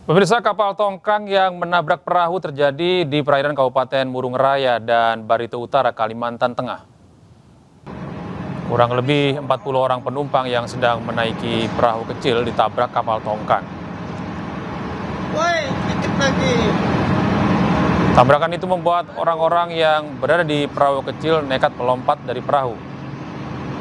Pemirsa, kapal tongkang yang menabrak perahu terjadi di perairan Kabupaten Murung Raya dan Barito Utara, Kalimantan Tengah. Kurang lebih 40 orang penumpang yang sedang menaiki perahu kecil ditabrak kapal tongkang. Woi, dikit lagi. Tabrakan itu membuat orang-orang yang berada di perahu kecil nekat melompat dari perahu.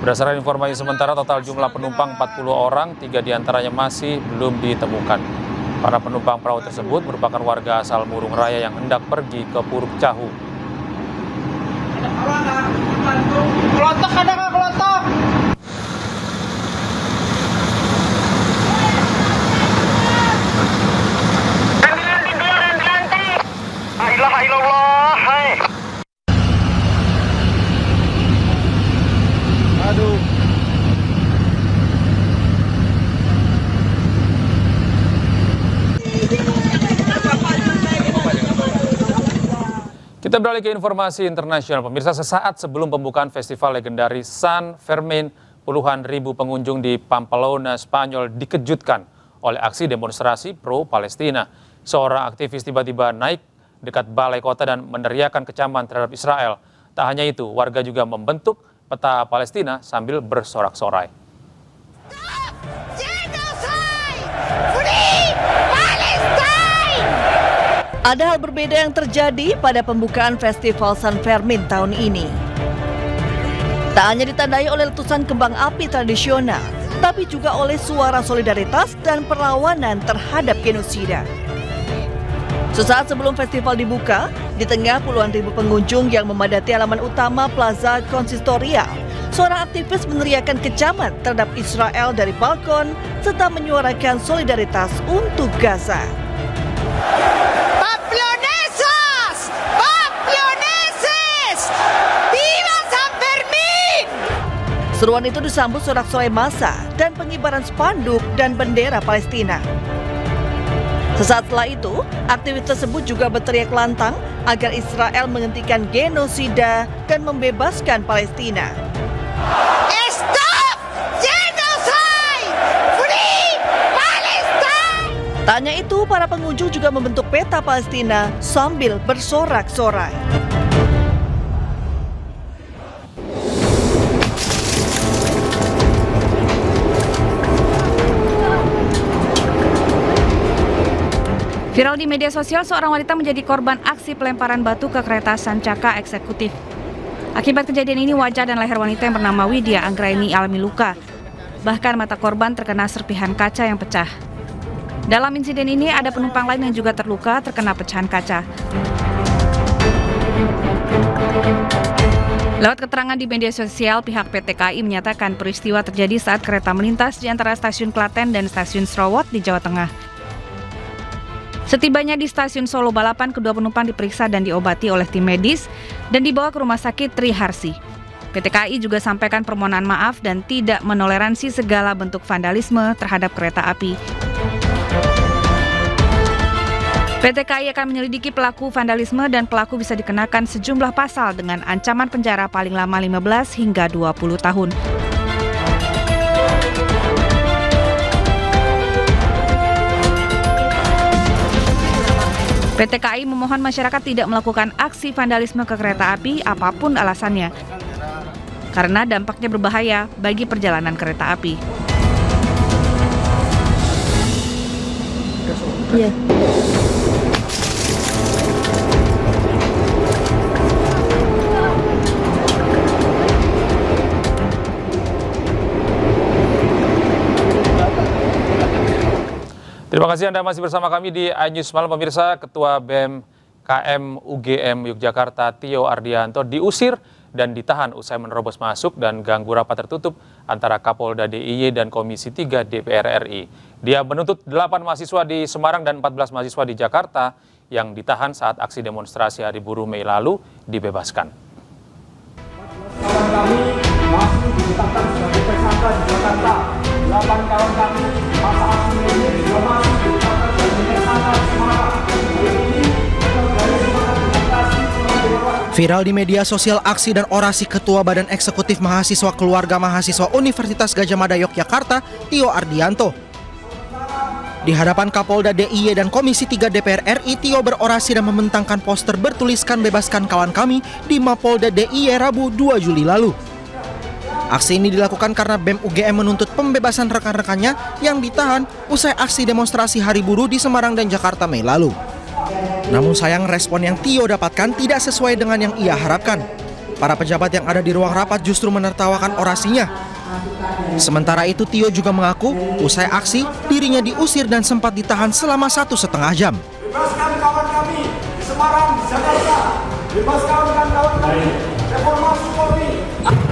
Berdasarkan informasi sementara, total jumlah penumpang 40 orang, 3 diantaranya masih belum ditemukan. Para penumpang perahu tersebut merupakan warga asal Murung Raya yang hendak pergi ke Puruk Cahu. Kelotok ada nggak kelotok? Aduh. Kita beralih ke informasi internasional. Pemirsa, sesaat sebelum pembukaan festival legendaris San Fermin, puluhan ribu pengunjung di Pamplona, Spanyol dikejutkan oleh aksi demonstrasi pro-Palestina. Seorang aktivis tiba-tiba naik dekat balai kota dan meneriakkan kecaman terhadap Israel. Tak hanya itu, warga juga membentuk peta Palestina sambil bersorak-sorai. Ada hal berbeda yang terjadi pada pembukaan Festival San Fermin tahun ini. Tak hanya ditandai oleh letusan kembang api tradisional, tapi juga oleh suara solidaritas dan perlawanan terhadap genosida. Sesaat sebelum festival dibuka, di tengah puluhan ribu pengunjung yang memadati halaman utama Plaza Consistorial, seorang aktivis meneriakkan kecaman terhadap Israel dari balkon serta menyuarakan solidaritas untuk Gaza. Seruan itu disambut sorak-sorai massa dan pengibaran spanduk dan bendera Palestina. Sesaat setelah itu, aktivis tersebut juga berteriak lantang agar Israel menghentikan genosida dan membebaskan Palestina. Stop genocide! Free Palestine! Tak hanya itu, para pengunjung juga membentuk peta Palestina sambil bersorak-sorai. Viral di media sosial, seorang wanita menjadi korban aksi pelemparan batu ke kereta Sancaka eksekutif. Akibat kejadian ini, wajah dan leher wanita yang bernama Widya Anggraini alami luka. Bahkan mata korban terkena serpihan kaca yang pecah. Dalam insiden ini, ada penumpang lain yang juga terluka terkena pecahan kaca. Lewat keterangan di media sosial, pihak PT KAI menyatakan peristiwa terjadi saat kereta melintas di antara stasiun Klaten dan stasiun Srowot di Jawa Tengah. Setibanya di stasiun Solo Balapan, kedua penumpang diperiksa dan diobati oleh tim medis dan dibawa ke Rumah Sakit Triharsi. PT KAI juga sampaikan permohonan maaf dan tidak menoleransi segala bentuk vandalisme terhadap kereta api. PT KAI akan menyelidiki pelaku vandalisme dan pelaku bisa dikenakan sejumlah pasal dengan ancaman penjara paling lama 15 hingga 20 tahun. PT KAI memohon masyarakat tidak melakukan aksi vandalisme ke kereta api apapun alasannya, karena dampaknya berbahaya bagi perjalanan kereta api. Iya. Terima kasih Anda masih bersama kami di iNews Malam. Pemirsa, Ketua BEM KM UGM Yogyakarta Tio Ardianto diusir dan ditahan usai menerobos masuk dan ganggu rapat tertutup antara Kapolda DIY dan Komisi 3 DPR RI. Dia menuntut 8 mahasiswa di Semarang dan 14 mahasiswa di Jakarta yang ditahan saat aksi demonstrasi Hari Buruh Mei lalu dibebaskan. Kawan kami masih ditetapkan sebagai tersangka di Jakarta. 8 kawan kami masa aksi ini juga masih ditetapkan sebagai tersangka di Semarang. Viral di media sosial aksi dan orasi Ketua Badan Eksekutif Mahasiswa Keluarga Mahasiswa Universitas Gadjah Mada Yogyakarta, Tio Ardianto. Di hadapan Kapolda DIY dan Komisi 3 DPR RI, Tio berorasi dan membentangkan poster bertuliskan "Bebaskan kawan kami" di Mapolda DIY Rabu 2 Juli lalu. Aksi ini dilakukan karena BEM UGM menuntut pembebasan rekan-rekannya yang ditahan usai aksi demonstrasi Hari Buruh di Semarang dan Jakarta Mei lalu. Namun sayang, respon yang Tio dapatkan tidak sesuai dengan yang ia harapkan. Para pejabat yang ada di ruang rapat justru menertawakan orasinya. Sementara itu, Tio juga mengaku usai aksi dirinya diusir dan sempat ditahan selama 1,5 jam. Bebaskan kawan kami di Semarang, di Jakarta. Bebaskan kawan kami, reformasi Polri.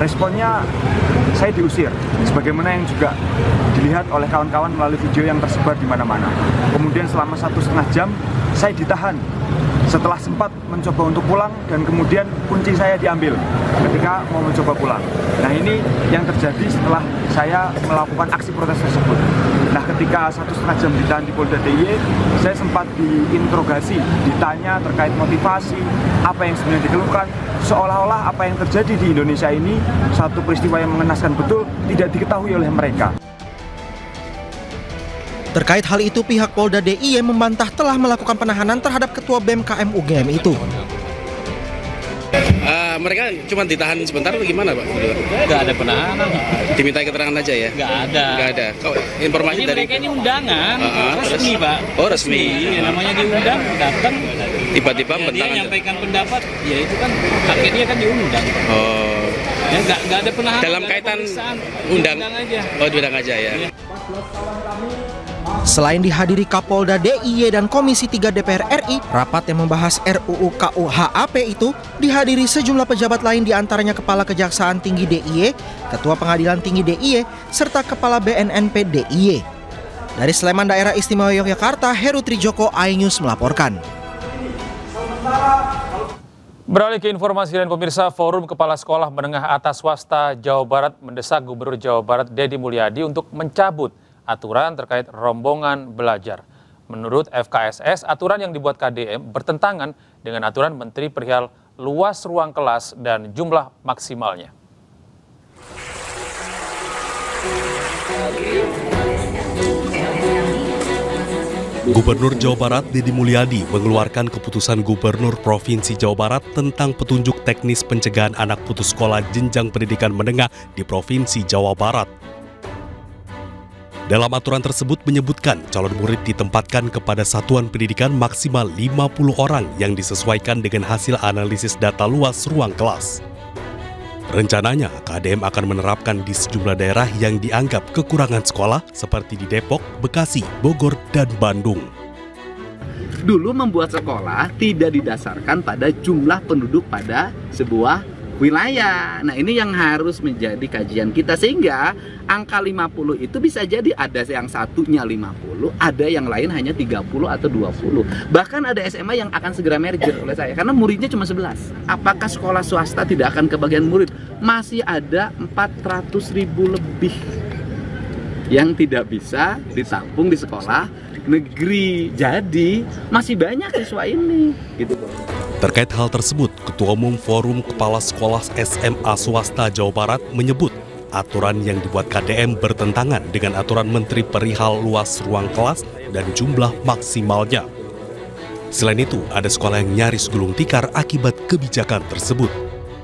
Responnya saya diusir, sebagaimana yang juga dilihat oleh kawan-kawan melalui video yang tersebar di mana-mana. Kemudian selama 1,5 jam saya ditahan setelah sempat mencoba untuk pulang dan kemudian kunci saya diambil ketika mau mencoba pulang. Nah, ini yang terjadi setelah saya melakukan aksi protes tersebut. Nah, ketika 1,5 jam ditahan di Polda DIY, saya sempat diinterogasi, ditanya terkait motivasi, apa yang sebenarnya dikeluhkan, seolah-olah apa yang terjadi di Indonesia ini satu peristiwa yang mengenaskan betul tidak diketahui oleh mereka. Terkait hal itu, pihak Polda DIY membantah telah melakukan penahanan terhadap Ketua BEM KM UGM itu. Mereka cuma ditahan sebentar atau gimana, Pak? Nggak ada penahanan. Dimintai keterangan aja ya? Nggak ada. Nggak ada. Informasi dari mereka ini undangan, resmi terus? Pak. Oh, resmi. Iya, namanya diundang, datang. Tiba-tiba Ya, dia bentangan. menyampaikan pendapat, ya itu kan haknya dia kan diundang. Oh. Ya, nggak ada penahanan. Dalam kaitan undang aja. Oh, diundang aja ya. Iya. Selain dihadiri Kapolda DIY dan Komisi 3 DPR RI, rapat yang membahas RUU KUHP itu dihadiri sejumlah pejabat lain, diantaranya Kepala Kejaksaan Tinggi DIY, Ketua Pengadilan Tinggi DIY, serta Kepala BNNP DIY. Dari Sleman, Daerah Istimewa Yogyakarta, Heru Trijoko, iNews melaporkan. Beralih ke informasi lain, pemirsa, Forum Kepala Sekolah Menengah Atas Swasta Jawa Barat mendesak Gubernur Jawa Barat Deddy Mulyadi untuk mencabut aturan terkait rombongan belajar. Menurut FKSS, aturan yang dibuat KDM bertentangan dengan aturan Menteri perihal luas ruang kelas dan jumlah maksimalnya. Gubernur Jawa Barat Deddy Mulyadi mengeluarkan keputusan Gubernur Provinsi Jawa Barat tentang petunjuk teknis pencegahan anak putus sekolah jenjang pendidikan menengah di Provinsi Jawa Barat. Dalam aturan tersebut menyebutkan calon murid ditempatkan kepada satuan pendidikan maksimal 50 orang yang disesuaikan dengan hasil analisis data luas ruang kelas. Rencananya, KDM akan menerapkan di sejumlah daerah yang dianggap kekurangan sekolah seperti di Depok, Bekasi, Bogor, dan Bandung. Dulu membuat sekolah tidak didasarkan pada jumlah penduduk pada sebuah wilayah. Nah, ini yang harus menjadi kajian kita, sehingga angka 50 itu bisa jadi ada yang satunya 50, ada yang lain hanya 30 atau 20. Bahkan ada SMA yang akan segera merger oleh saya karena muridnya cuma 11. Apakah sekolah swasta tidak akan kebagian murid? Masih ada 400.000 lebih yang tidak bisa ditampung di sekolah negeri. Jadi masih banyak siswa ini gitu. Terkait hal tersebut, Ketua Umum Forum Kepala Sekolah SMA Swasta Jawa Barat menyebut aturan yang dibuat KDM bertentangan dengan aturan Menteri perihal luas ruang kelas dan jumlah maksimalnya. Selain itu, ada sekolah yang nyaris gulung tikar akibat kebijakan tersebut.